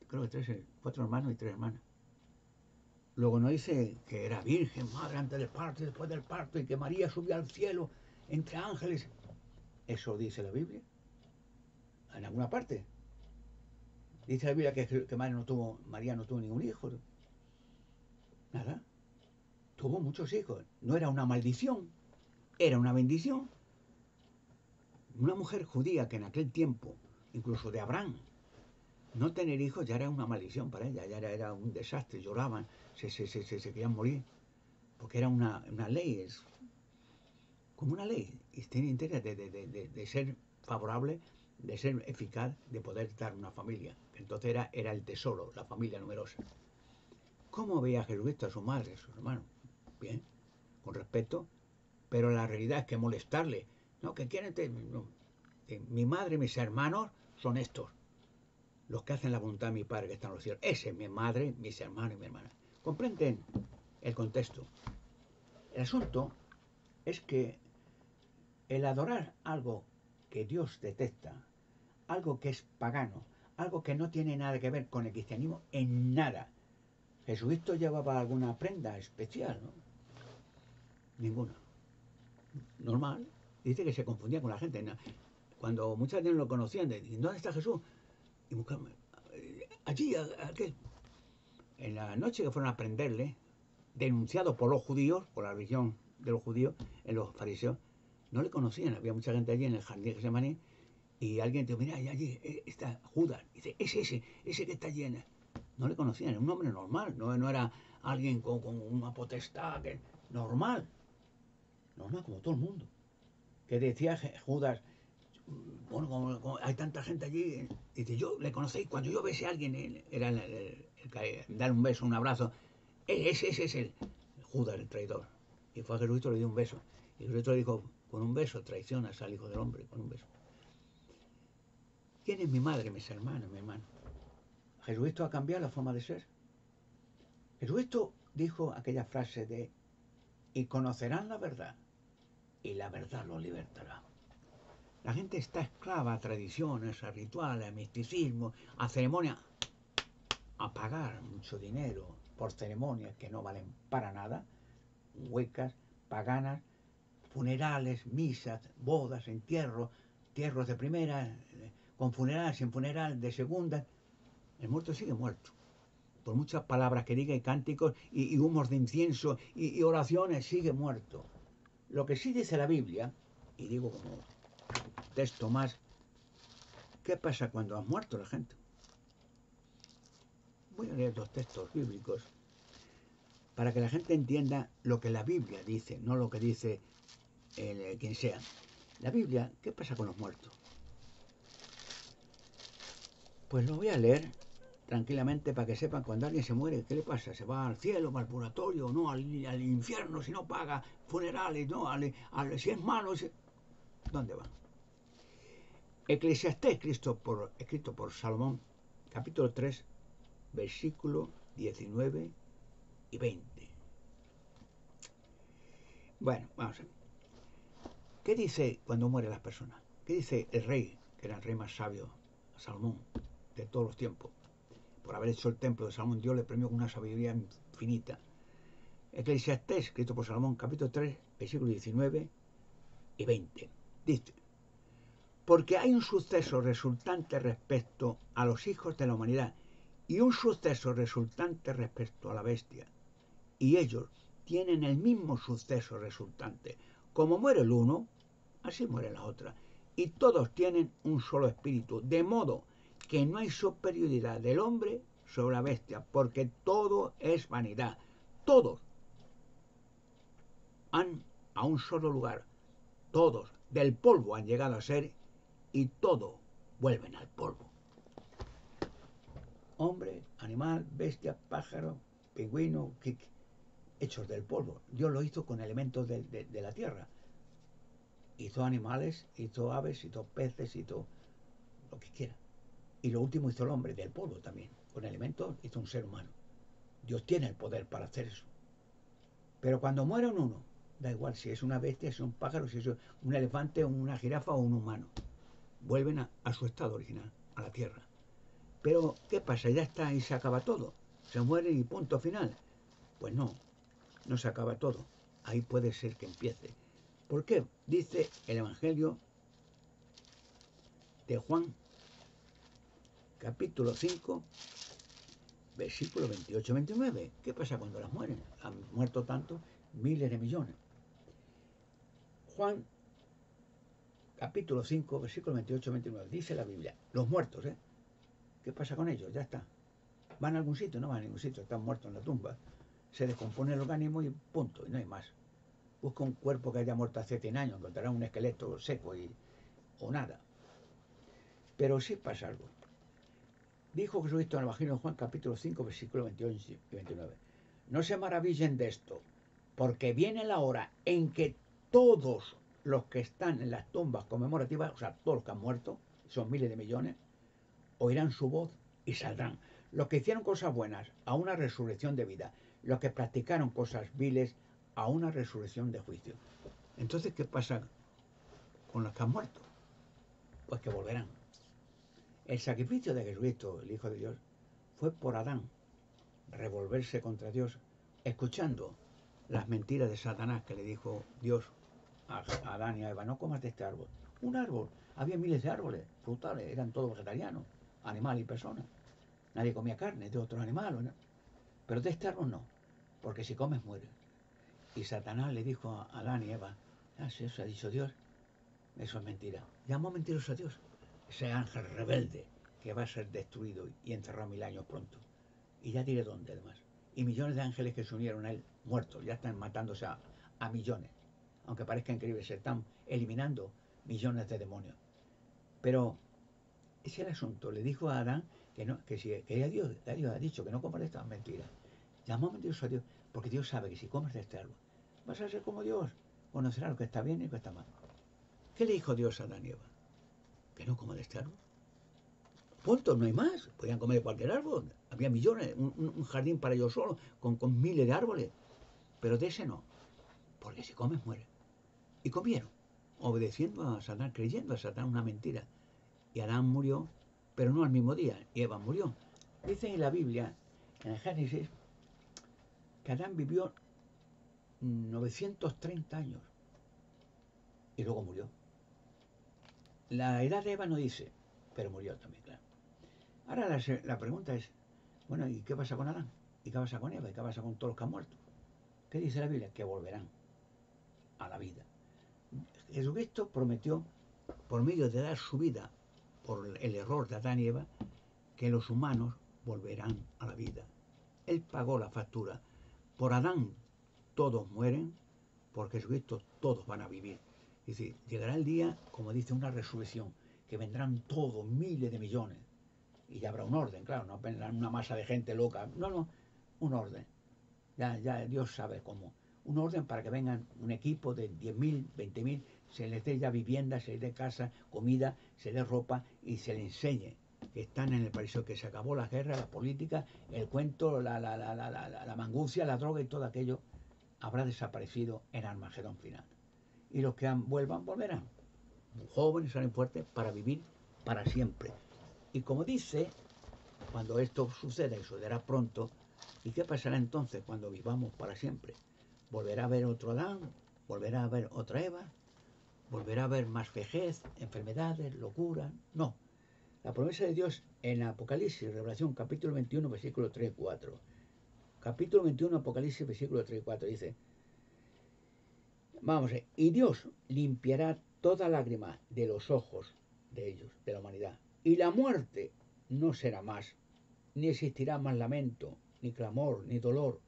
creo que cuatro hermanos y tres hermanas. Luego no dice que era virgen, madre antes del parto y después del parto, y que María subió al cielo entre ángeles. ¿Eso dice la Biblia? En alguna parte. Dice la Biblia que María no tuvo ningún hijo. Nada. Tuvo muchos hijos. No era una maldición, era una bendición. Una mujer judía que en aquel tiempo, incluso de Abraham, no tener hijos ya era una maldición para ella, ya era un desastre, lloraban, se querían morir, porque era una ley, es como una ley, y tiene interés de ser favorable, de ser eficaz, de poder dar una familia. Entonces era el tesoro, la familia numerosa. ¿Cómo veía Jesucristo a su madre, a sus hermanos? Bien, con respeto, pero la realidad es que molestarle, no, que quieren, no, mi madre y mis hermanos son estos, los que hacen la voluntad de mi Padre que está en los cielos. Ese es mi madre, mis hermanos y mi hermana. ¿Comprenden el contexto? El asunto es que el adorar algo que Dios detesta, algo que es pagano, algo que no tiene nada que ver con el cristianismo en nada. Jesucristo llevaba alguna prenda especial, ¿no? Ninguna. Normal. Dice que se confundía con la gente. Cuando muchas veces lo conocían, decían, ¿dónde está Jesús? Y buscaban, allí, aquel. En la noche que fueron a prenderle, denunciado por los judíos, por la religión de los judíos, en los fariseos, no le conocían. Había mucha gente allí en el jardín de Getsemaní y alguien dijo, mira, allí está Judas. Dice, es ese que está allí. No le conocían, era un hombre normal, no era alguien con una potestad normal, como todo el mundo. Que decía Judas, bueno, como hay tanta gente allí, dice, yo le conocéis, cuando yo bese a alguien, era dar un beso, un abrazo, ese es el Judas, el traidor. Y fue a Jesucristo, le dio un beso. Y Jesucristo le dijo, con un beso traicionas al Hijo del Hombre, con un beso. ¿Quién es mi madre, mis hermanos, mi hermano? Jesucristo ha cambiado la forma de ser. Jesucristo dijo aquella frase de, y conocerán la verdad, y la verdad los libertará. La gente está esclava a tradiciones, a rituales, a misticismo, a ceremonias, a pagar mucho dinero por ceremonias que no valen para nada, huecas, paganas, funerales, misas, bodas, entierros, entierros de primera, con funeral, sin funeral, de segunda. El muerto sigue muerto. Por muchas palabras que diga y cánticos y humos de incienso y oraciones, sigue muerto. Lo que sí dice la Biblia, y digo como texto más, ¿qué pasa cuando has muerto la gente? Voy a leer dos textos bíblicos para que la gente entienda lo que la Biblia dice, no lo que dice quien sea. La Biblia, ¿qué pasa con los muertos? Pues lo voy a leer tranquilamente para que sepan cuando alguien se muere, ¿qué le pasa? ¿Se va al cielo, va al purgatorio, no al infierno si no paga funerales, no? Si es malo, ¿dónde va? Eclesiastés, escrito por Salomón, capítulo 3, versículo 19 y 20. Bueno, vamos a ver. ¿Qué dice cuando mueren las personas? ¿Qué dice el rey, que era el rey más sabio, Salomón, de todos los tiempos? Por haber hecho el templo de Salomón, Dios le premió con una sabiduría infinita. Eclesiastés, escrito por Salomón, capítulo 3, versículos 19 y 20. Dice, porque hay un suceso resultante respecto a los hijos de la humanidad y un suceso resultante respecto a la bestia. Y ellos tienen el mismo suceso resultante. Como muere el uno, así muere la otra. Y todos tienen un solo espíritu, de modo que no hay superioridad del hombre sobre la bestia, porque todo es vanidad. Todos han a un solo lugar, todos del polvo han llegado a ser y todos vuelven al polvo. Hombre, animal, bestia, pájaro, pingüino, hechos del polvo. Dios lo hizo con elementos de la tierra. Hizo animales, hizo aves, hizo peces, hizo lo que quiera. Y lo último hizo el hombre, del polvo también. Con elementos hizo un ser humano. Dios tiene el poder para hacer eso. Pero cuando muere un uno, da igual si es una bestia, si es un pájaro, si es un elefante, una jirafa o un humano. Vuelven a su estado original, a la tierra. Pero, ¿qué pasa? Ya está y se acaba todo. Se muere y punto final. Pues no, no se acaba todo. Ahí puede ser que empiece. ¿Por qué? Dice el Evangelio de Juan, capítulo 5, versículo 28-29. ¿Qué pasa cuando las mueren? Han muerto tantos, miles de millones. Juan, capítulo 5, versículo 28-29. Dice la Biblia, los muertos, ¿eh? ¿Qué pasa con ellos? Ya está. ¿Van a algún sitio? No van a ningún sitio, están muertos en la tumba. Se descompone el organismo y punto, y no hay más. Busca un cuerpo que haya muerto hace 100 años, encontrará un esqueleto seco o nada. Pero sí pasa algo. Dijo Jesucristo en el Evangelio de Juan, capítulo 5, versículos 28 y 29. No se maravillen de esto, porque viene la hora en que todos los que están en las tumbas conmemorativas, o sea, todos los que han muerto, son miles de millones, oirán su voz y saldrán. Los que hicieron cosas buenas a una resurrección de vida, los que practicaron cosas viles a una resurrección de juicio. Entonces, ¿qué pasa con los que han muerto? Pues que volverán. El sacrificio de Jesucristo, el Hijo de Dios, fue por Adán revolverse contra Dios, escuchando las mentiras de Satanás que le dijo Dios a Adán y a Eva, no comas de este árbol. Un árbol, había miles de árboles frutales, eran todos vegetarianos, animal y personas. Nadie comía carne de otros animales, ¿no? Pero de este árbol no, porque si comes mueres. Y Satanás le dijo a Adán y Eva, si eso ha dicho Dios, eso es mentira. Llamó mentiroso a Dios. Ese ángel rebelde que va a ser destruido y encerrado 1000 años pronto. Y ya diré dónde además. Y millones de ángeles que se unieron a él, muertos, ya están matándose a millones. Aunque parezca increíble, se están eliminando millones de demonios. Pero ese es el asunto. Le dijo a Adán que Dios ha dicho que no comas de estas mentiras. Llamó mentiroso a Dios, porque Dios sabe que si comes de este árbol, vas a ser como Dios. Conocerás lo que está bien y lo que está mal. ¿Qué le dijo Dios a Adán y Eva? Que no coma de este árbol. Punto, no hay más. Podían comer de cualquier árbol. Había millones, un jardín para ellos solos, con miles de árboles. Pero de ese no, porque si comes mueres. Y comieron, obedeciendo a Satán, creyendo a Satán una mentira. Y Adán murió, pero no al mismo día, y Eva murió. Dice en la Biblia, en el Génesis, que Adán vivió 930 años y luego murió. La edad de Eva no dice, pero murió también, claro. Ahora la pregunta es, bueno, ¿y qué pasa con Adán? ¿Y qué pasa con Eva? ¿Y qué pasa con todos los que han muerto? ¿Qué dice la Biblia? Que volverán a la vida. Jesucristo prometió, por medio de dar su vida por el error de Adán y Eva, que los humanos volverán a la vida. Él pagó la factura. Por Adán todos mueren, por Jesucristo todos van a vivir. Es decir, llegará el día, como dice, una resurrección, que vendrán todos, miles de millones, y ya habrá un orden, claro, no vendrán una masa de gente loca, no, un orden. Ya Dios sabe cómo. Un orden para que vengan un equipo de 10.000, 20.000, se les dé ya vivienda, se les dé casa, comida, se les dé ropa y se les enseñe que están en el paraíso, que se acabó la guerra, la política, el cuento, la mangucia, la droga y todo aquello habrá desaparecido en Armagedón final. Y los que vuelvan, volverán. Jóvenes, salen fuertes para vivir para siempre. Y como dice, cuando esto suceda y sucederá pronto, ¿y qué pasará entonces cuando vivamos para siempre? ¿Volverá a haber otro Adán? ¿Volverá a haber otra Eva? ¿Volverá a haber más vejez, enfermedades, locura? No. La promesa de Dios en Apocalipsis, Revelación, capítulo 21, versículo 3 y 4. Capítulo 21, Apocalipsis, versículo 3 y 4 dice, vamos, y Dios limpiará toda lágrima de los ojos de ellos, de la humanidad. Y la muerte no será más, ni existirá más lamento, ni clamor, ni dolor.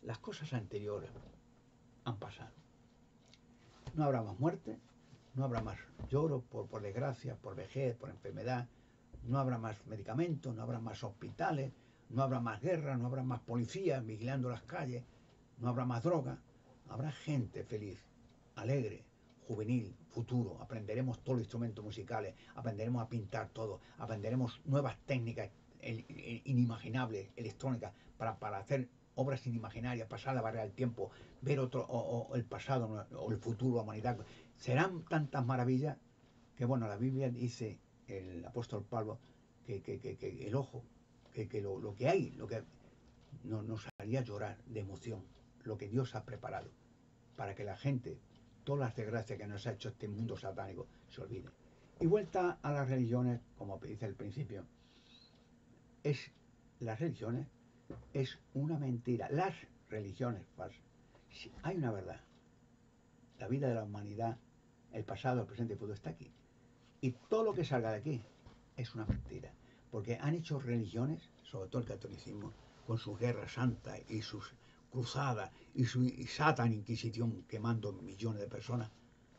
Las cosas anteriores han pasado. No habrá más muerte, no habrá más lloro por desgracia, por vejez, por enfermedad, no habrá más medicamentos, no habrá más hospitales, no habrá más guerra, no habrá más policías vigilando las calles, no habrá más droga, habrá gente feliz, alegre, juvenil, futuro, aprenderemos todos los instrumentos musicales, aprenderemos a pintar todo, aprenderemos nuevas técnicas inimaginables, electrónicas, para hacer obras inimaginarias, pasar la barrera del tiempo, ver otro, o el pasado, o el futuro, la humanidad. Serán tantas maravillas que, bueno, la Biblia dice, el apóstol Pablo, que el ojo, que lo que hay, lo que nos haría llorar de emoción, lo que Dios ha preparado, para que la gente, todas las desgracias que nos ha hecho este mundo satánico, se olvide. Y vuelta a las religiones, como dice al principio, las religiones es una mentira. Las religiones falsas. Si hay una verdad, la vida de la humanidad, el pasado, el presente y el futuro está aquí. Y todo lo que salga de aquí es una mentira. Porque han hecho religiones, sobre todo el catolicismo, con sus guerras santas y sus cruzadas y su Satan Inquisición quemando millones de personas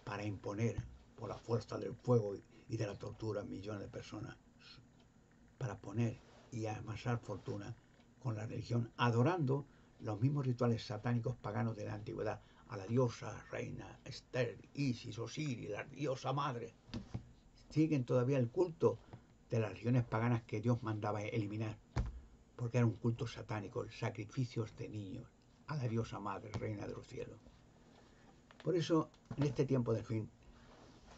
para imponer por la fuerza del fuego y de la tortura millones de personas, para poner y amasar fortuna con la religión, adorando los mismos rituales satánicos paganos de la antigüedad, a la diosa reina Esther, Isis, Osiris, la diosa madre. Siguen todavía el culto de las religiones paganas que Dios mandaba eliminar, porque era un culto satánico, sacrificios de niños a la diosa madre, reina de los cielos. Por eso, en este tiempo del fin,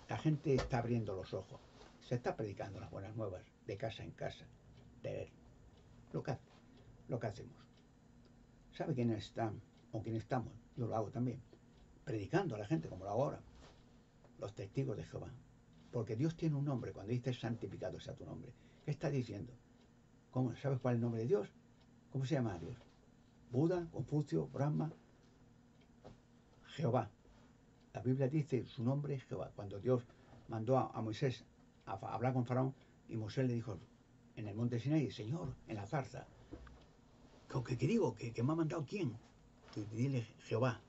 la gente está abriendo los ojos, se está predicando las buenas nuevas de casa en casa, de lo que hacemos. ¿Sabe quiénes están o quiénes estamos? Yo lo hago también, predicando a la gente como lo hago ahora, los testigos de Jehová. Porque Dios tiene un nombre. Cuando dice santificado sea tu nombre, ¿qué está diciendo? ¿Cómo? ¿Sabes cuál es el nombre de Dios? ¿Cómo se llama Dios? Buda, Confucio, Brahma, Jehová. La Biblia dice su nombre es Jehová. Cuando Dios mandó a Moisés a hablar con Faraón, y Moisés le dijo en el monte Sinaí, Señor, en la zarza, ¿qué digo? ¿Que me ha mandado quién? Y dile Jehová,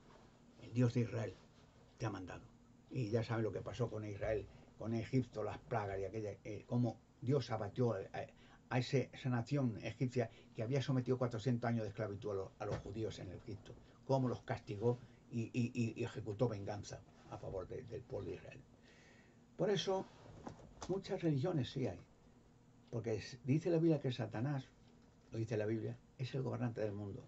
el Dios de Israel, te ha mandado. Y ya saben lo que pasó con Israel, con Egipto, las plagas y aquella, cómo Dios abatió a esa nación egipcia que había sometido 400 años de esclavitud a los judíos en Egipto, cómo los castigó y ejecutó venganza a favor del pueblo de Israel. Por eso, muchas religiones sí hay, Porque dice la Biblia que Satanás, lo dice la Biblia, es el gobernante del mundo.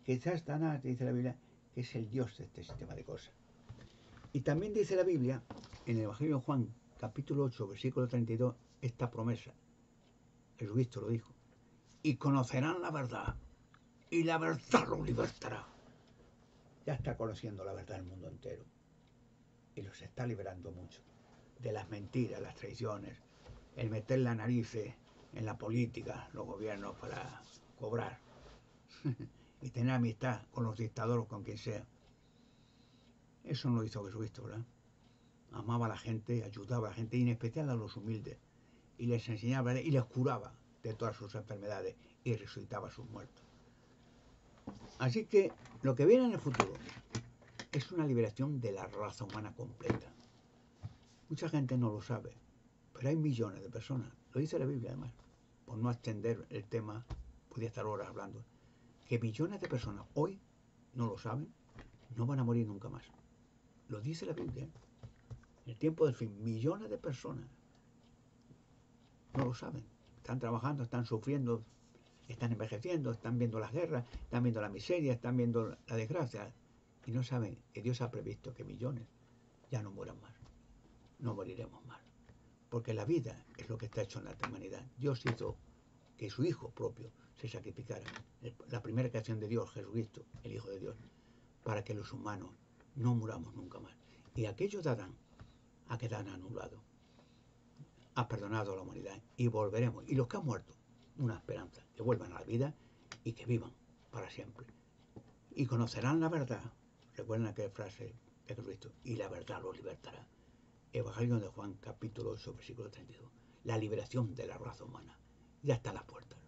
Que Satanás, dice la Biblia, que es el Dios de este sistema de cosas. Y también dice la Biblia, en el Evangelio de Juan, capítulo 8, versículo 32, esta promesa. Jesucristo lo dijo. Y conocerán la verdad, y la verdad los libertará. Ya está conociendo la verdad el mundo entero. Y los está liberando mucho. De las mentiras, las traiciones, el meter la nariz en la política, los gobiernos para cobrar. Y tener amistad con los dictadores, con quien sea. Eso no lo hizo Jesucristo, ¿verdad? Amaba a la gente, ayudaba a la gente, y en especial a los humildes. Y les enseñaba y les curaba de todas sus enfermedades y resucitaba a sus muertos. Así que lo que viene en el futuro es una liberación de la raza humana completa. Mucha gente no lo sabe, pero hay millones de personas. Lo dice la Biblia, además. Por no extender el tema, podría estar horas hablando. Que millones de personas hoy no lo saben, no van a morir nunca más. Lo dice la Biblia. En el tiempo del fin, millones de personas no lo saben. Están trabajando, están sufriendo, están envejeciendo, están viendo las guerras, están viendo la miseria, están viendo la desgracia. Y no saben que Dios ha previsto que millones ya no mueran más. No moriremos más. Porque la vida es lo que está hecho en la humanidad. Dios hizo que su Hijo propio se sacrificara. La primera creación de Dios, Jesucristo, el Hijo de Dios, para que los humanos no muramos nunca más. Y aquellos de Adán a quedar anulados. Ha perdonado a la humanidad y volveremos. Y los que han muerto, una esperanza, que vuelvan a la vida y que vivan para siempre. Y conocerán la verdad. Recuerden aquella frase de Jesucristo. Y la verdad los libertará. Evangelio de Juan, capítulo 8, versículo 32. La liberación de la raza humana. Ya está a las puertas.